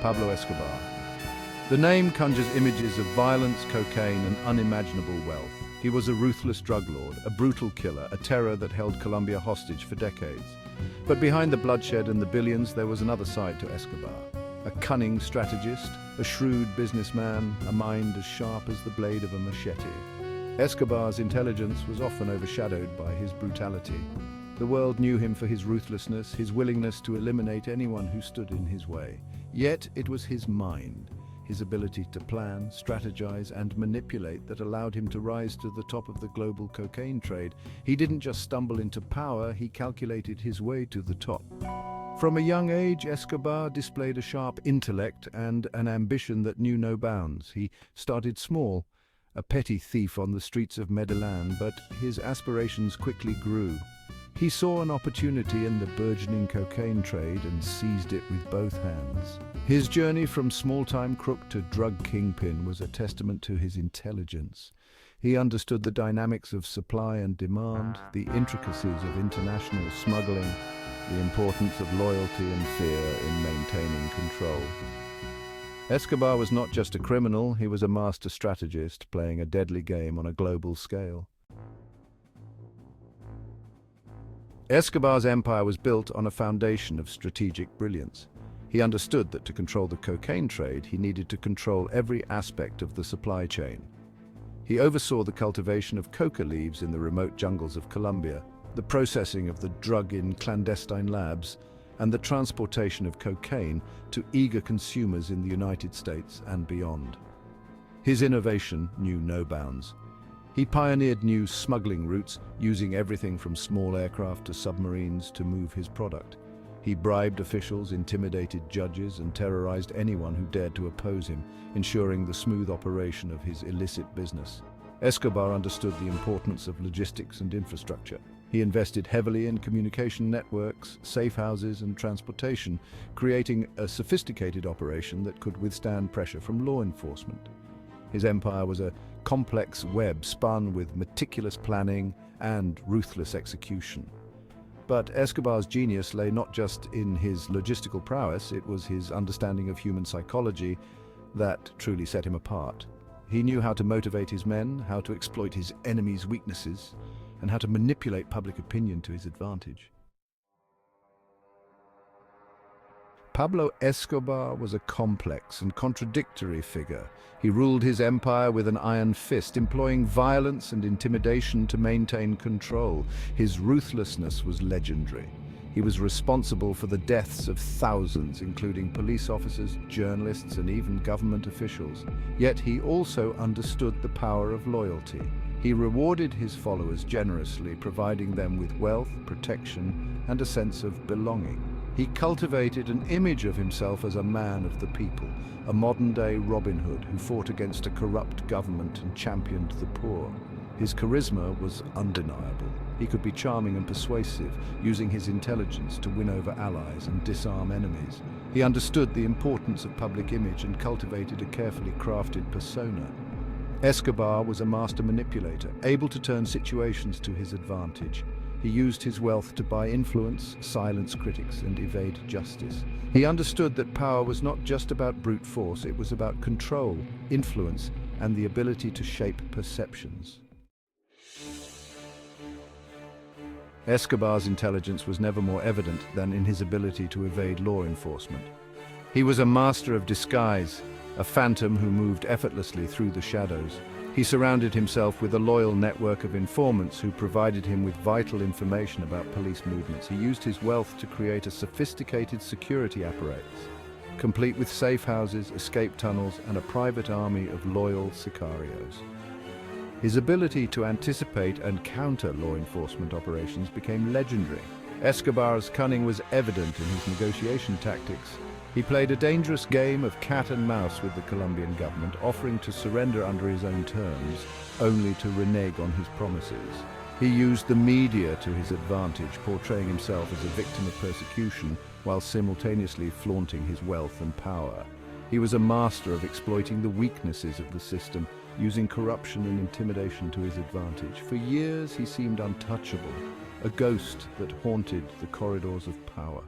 Pablo Escobar. The name conjures images of violence, cocaine, and unimaginable wealth. He was a ruthless drug lord, a brutal killer, a terror that held Colombia hostage for decades. But behind the bloodshed and the billions, there was another side to Escobar. A cunning strategist, a shrewd businessman, a mind as sharp as the blade of a machete. Escobar's intelligence was often overshadowed by his brutality. The world knew him for his ruthlessness, his willingness to eliminate anyone who stood in his way. Yet it was his mind, his ability to plan, strategize, and manipulate that allowed him to rise to the top of the global cocaine trade. He didn't just stumble into power, he calculated his way to the top. From a young age, Escobar displayed a sharp intellect and an ambition that knew no bounds. He started small, a petty thief on the streets of Medellin, but his aspirations quickly grew. He saw an opportunity in the burgeoning cocaine trade and seized it with both hands. His journey from small-time crook to drug kingpin was a testament to his intelligence. He understood the dynamics of supply and demand, the intricacies of international smuggling, the importance of loyalty and fear in maintaining control. Escobar was not just a criminal, he was a master strategist playing a deadly game on a global scale. Escobar's empire was built on a foundation of strategic brilliance. He understood that to control the cocaine trade, he needed to control every aspect of the supply chain. He oversaw the cultivation of coca leaves in the remote jungles of Colombia, the processing of the drug in clandestine labs, and the transportation of cocaine to eager consumers in the United States and beyond. His innovation knew no bounds. He pioneered new smuggling routes, using everything from small aircraft to submarines to move his product. He bribed officials, intimidated judges, and terrorized anyone who dared to oppose him, ensuring the smooth operation of his illicit business. Escobar understood the importance of logistics and infrastructure. He invested heavily in communication networks, safe houses, and transportation, creating a sophisticated operation that could withstand pressure from law enforcement. His empire was a complex web spun with meticulous planning and ruthless execution. But Escobar's genius lay not just in his logistical prowess, it was his understanding of human psychology that truly set him apart. He knew how to motivate his men, how to exploit his enemies' weaknesses, and how to manipulate public opinion to his advantage. Pablo Escobar was a complex and contradictory figure. He ruled his empire with an iron fist, employing violence and intimidation to maintain control. His ruthlessness was legendary. He was responsible for the deaths of thousands, including police officers, journalists, and even government officials. Yet he also understood the power of loyalty. He rewarded his followers generously, providing them with wealth, protection, and a sense of belonging. He cultivated an image of himself as a man of the people, a modern-day Robin Hood who fought against a corrupt government and championed the poor. His charisma was undeniable. He could be charming and persuasive, using his intelligence to win over allies and disarm enemies. He understood the importance of public image and cultivated a carefully crafted persona. Escobar was a master manipulator, able to turn situations to his advantage. He used his wealth to buy influence, silence critics, and evade justice. He understood that power was not just about brute force, it was about control, influence, and the ability to shape perceptions. Escobar's intelligence was never more evident than in his ability to evade law enforcement. He was a master of disguise, a phantom who moved effortlessly through the shadows. He surrounded himself with a loyal network of informants who provided him with vital information about police movements. He used his wealth to create a sophisticated security apparatus, complete with safe houses, escape tunnels, and a private army of loyal sicarios. His ability to anticipate and counter law enforcement operations became legendary. Escobar's cunning was evident in his negotiation tactics. He played a dangerous game of cat and mouse with the Colombian government, offering to surrender under his own terms, only to renege on his promises. He used the media to his advantage, portraying himself as a victim of persecution while simultaneously flaunting his wealth and power. He was a master of exploiting the weaknesses of the system, using corruption and intimidation to his advantage. For years he seemed untouchable, a ghost that haunted the corridors of power.